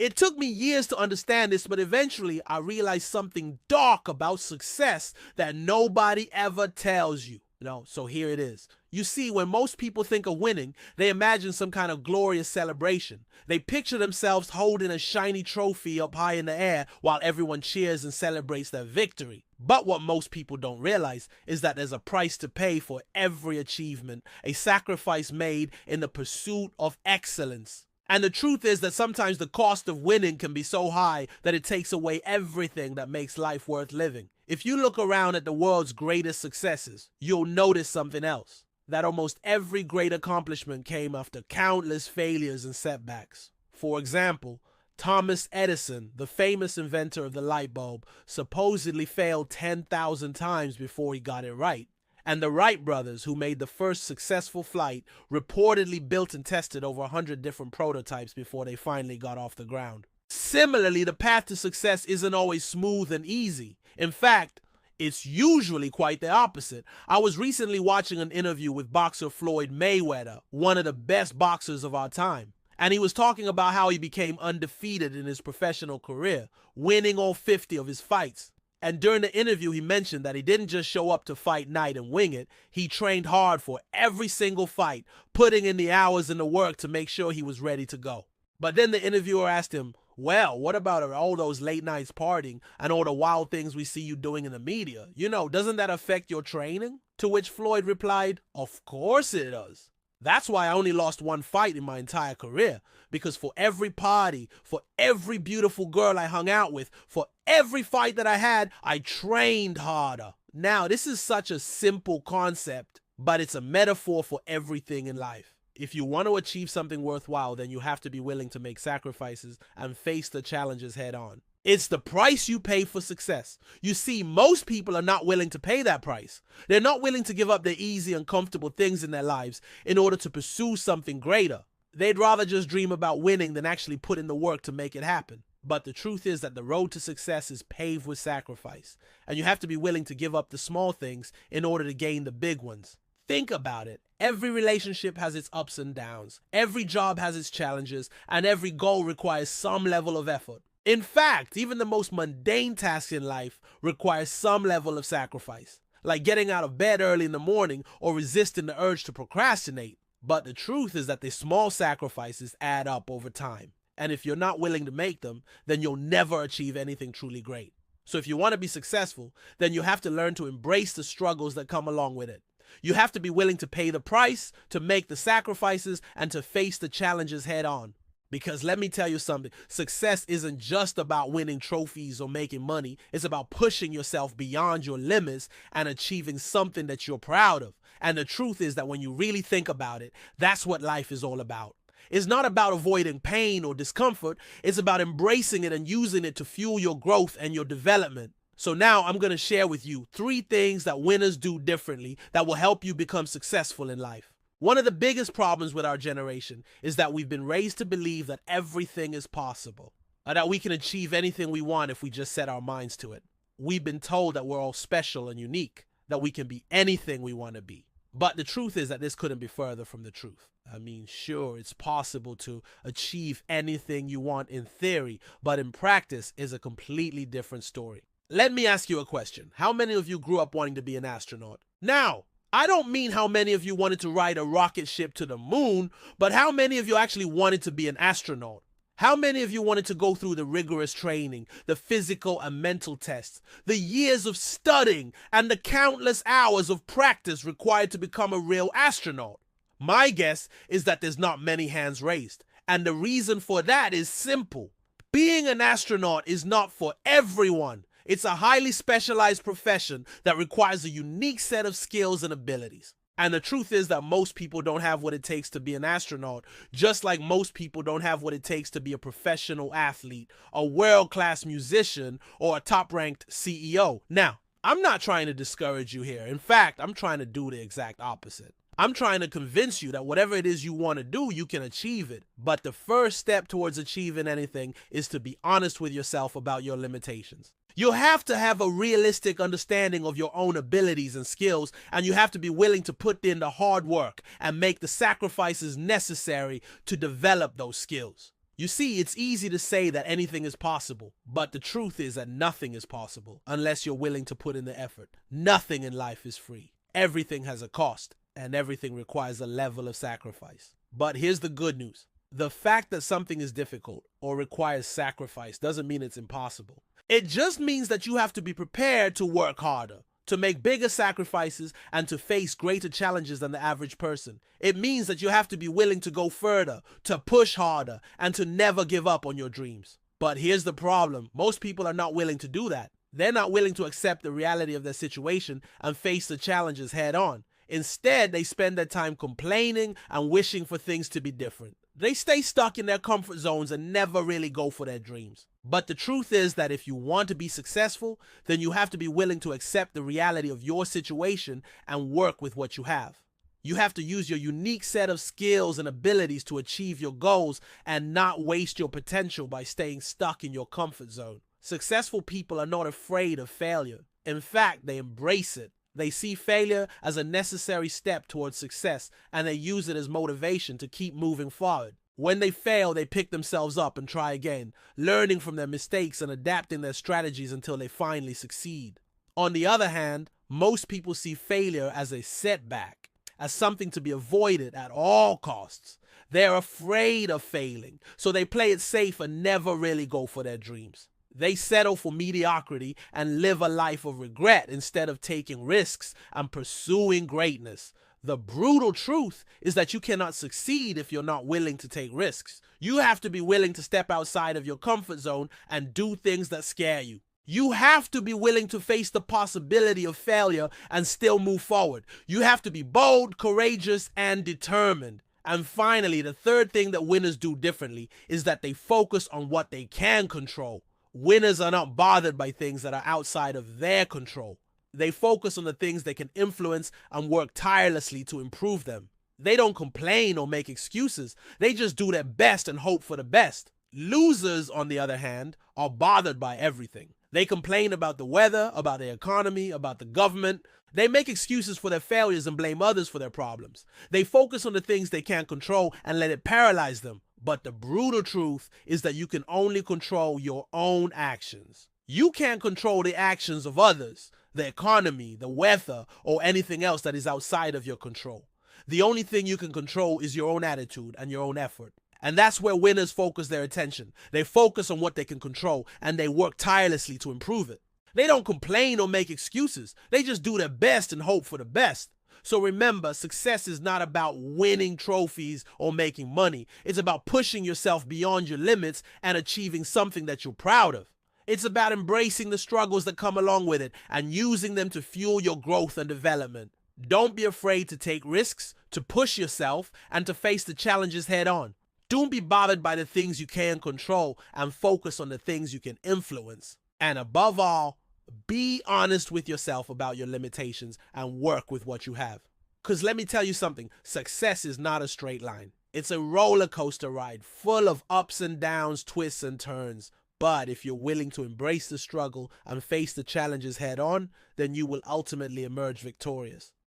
It took me years to understand this, but eventually I realized something dark about success that nobody ever tells you. So here it is. You see, when most people think of winning, they imagine some kind of glorious celebration. They picture themselves holding a shiny trophy up high in the air while everyone cheers and celebrates their victory. But what most people don't realize is that there's a price to pay for every achievement, a sacrifice made in the pursuit of excellence. And the truth is that sometimes the cost of winning can be so high that it takes away everything that makes life worth living. If you look around at the world's greatest successes, you'll notice something else. That almost every great accomplishment came after countless failures and setbacks. For example, Thomas Edison, the famous inventor of the light bulb, supposedly failed 10,000 times before he got it right. And the Wright brothers, who made the first successful flight, reportedly built and tested over 100 different prototypes before they finally got off the ground. Similarly, the path to success isn't always smooth and easy. In fact, it's usually quite the opposite. I was recently watching an interview with boxer Floyd Mayweather, one of the best boxers of our time. And he was talking about how he became undefeated in his professional career, winning all 50 of his fights. And during the interview, he mentioned that he didn't just show up to fight night and wing it. He trained hard for every single fight, putting in the hours and the work to make sure he was ready to go. But then the interviewer asked him, well, what about all those late nights partying and all the wild things we see you doing in the media? Doesn't that affect your training? To which Floyd replied, of course it does. That's why I only lost one fight in my entire career, because for every party, for every beautiful girl I hung out with, for every fight that I had, I trained harder. Now, this is such a simple concept, but it's a metaphor for everything in life. If you want to achieve something worthwhile, then you have to be willing to make sacrifices and face the challenges head on. It's the price you pay for success. You see, most people are not willing to pay that price. They're not willing to give up the easy and comfortable things in their lives in order to pursue something greater. They'd rather just dream about winning than actually put in the work to make it happen. But the truth is that the road to success is paved with sacrifice, and you have to be willing to give up the small things in order to gain the big ones. Think about it. Every relationship has its ups and downs. Every job has its challenges, and every goal requires some level of effort. In fact, even the most mundane tasks in life require some level of sacrifice, like getting out of bed early in the morning or resisting the urge to procrastinate. But the truth is that the small sacrifices add up over time. And if you're not willing to make them, then you'll never achieve anything truly great. So if you want to be successful, then you have to learn to embrace the struggles that come along with it. You have to be willing to pay the price, to make the sacrifices, and to face the challenges head on. Because let me tell you something, success isn't just about winning trophies or making money. It's about pushing yourself beyond your limits and achieving something that you're proud of. And the truth is that when you really think about it, that's what life is all about. It's not about avoiding pain or discomfort. It's about embracing it and using it to fuel your growth and your development. So now I'm going to share with you 3 things that winners do differently that will help you become successful in life. One of the biggest problems with our generation is that we've been raised to believe that everything is possible, or that we can achieve anything we want if we just set our minds to it. We've been told that we're all special and unique, that we can be anything we want to be. But the truth is that this couldn't be further from the truth. I mean, sure, it's possible to achieve anything you want in theory, but in practice is a completely different story. Let me ask you a question. How many of you grew up wanting to be an astronaut? Now, I don't mean how many of you wanted to ride a rocket ship to the moon, but how many of you actually wanted to be an astronaut? How many of you wanted to go through the rigorous training, the physical and mental tests, the years of studying, and the countless hours of practice required to become a real astronaut? My guess is that there's not many hands raised, and the reason for that is simple. Being an astronaut is not for everyone. It's a highly specialized profession that requires a unique set of skills and abilities. And the truth is that most people don't have what it takes to be an astronaut, just like most people don't have what it takes to be a professional athlete, a world-class musician, or a top-ranked CEO. Now, I'm not trying to discourage you here. In fact, I'm trying to do the exact opposite. I'm trying to convince you that whatever it is you want to do, you can achieve it. But the first step towards achieving anything is to be honest with yourself about your limitations. You have to have a realistic understanding of your own abilities and skills, and you have to be willing to put in the hard work and make the sacrifices necessary to develop those skills. You see, it's easy to say that anything is possible, but the truth is that nothing is possible unless you're willing to put in the effort. Nothing in life is free. Everything has a cost, and everything requires a level of sacrifice. But here's the good news. The fact that something is difficult or requires sacrifice doesn't mean it's impossible. It just means that you have to be prepared to work harder, to make bigger sacrifices, and to face greater challenges than the average person. It means that you have to be willing to go further, to push harder, and to never give up on your dreams. But here's the problem. Most people are not willing to do that. They're not willing to accept the reality of their situation and face the challenges head on. Instead, they spend their time complaining and wishing for things to be different. They stay stuck in their comfort zones and never really go for their dreams. But the truth is that if you want to be successful, then you have to be willing to accept the reality of your situation and work with what you have. You have to use your unique set of skills and abilities to achieve your goals and not waste your potential by staying stuck in your comfort zone. Successful people are not afraid of failure. In fact, they embrace it. They see failure as a necessary step towards success, and they use it as motivation to keep moving forward. When they fail, they pick themselves up and try again, learning from their mistakes and adapting their strategies until they finally succeed. On the other hand, most people see failure as a setback, as something to be avoided at all costs. They're afraid of failing, so they play it safe and never really go for their dreams. They settle for mediocrity and live a life of regret instead of taking risks and pursuing greatness. The brutal truth is that you cannot succeed if you're not willing to take risks. You have to be willing to step outside of your comfort zone and do things that scare you. You have to be willing to face the possibility of failure and still move forward. You have to be bold, courageous, and determined. And finally, the third thing that winners do differently is that they focus on what they can control. Winners are not bothered by things that are outside of their control. They focus on the things they can influence and work tirelessly to improve them. They don't complain or make excuses. They just do their best and hope for the best. Losers, on the other hand, are bothered by everything. They complain about the weather, about the economy, about the government. They make excuses for their failures and blame others for their problems. They focus on the things they can't control and let it paralyze them. But the brutal truth is that you can only control your own actions. You can't control the actions of others, the economy, the weather, or anything else that is outside of your control. The only thing you can control is your own attitude and your own effort. And that's where winners focus their attention. They focus on what they can control and they work tirelessly to improve it. They don't complain or make excuses. They just do their best and hope for the best. So remember, success is not about winning trophies or making money. It's about pushing yourself beyond your limits and achieving something that you're proud of. It's about embracing the struggles that come along with it and using them to fuel your growth and development. Don't be afraid to take risks, to push yourself, and to face the challenges head on. Don't be bothered by the things you can control and focus on the things you can influence. And above all, be honest with yourself about your limitations and work with what you have. Because let me tell you something, success is not a straight line. It's a roller coaster ride full of ups and downs, twists and turns. But if you're willing to embrace the struggle and face the challenges head on, then you will ultimately emerge victorious.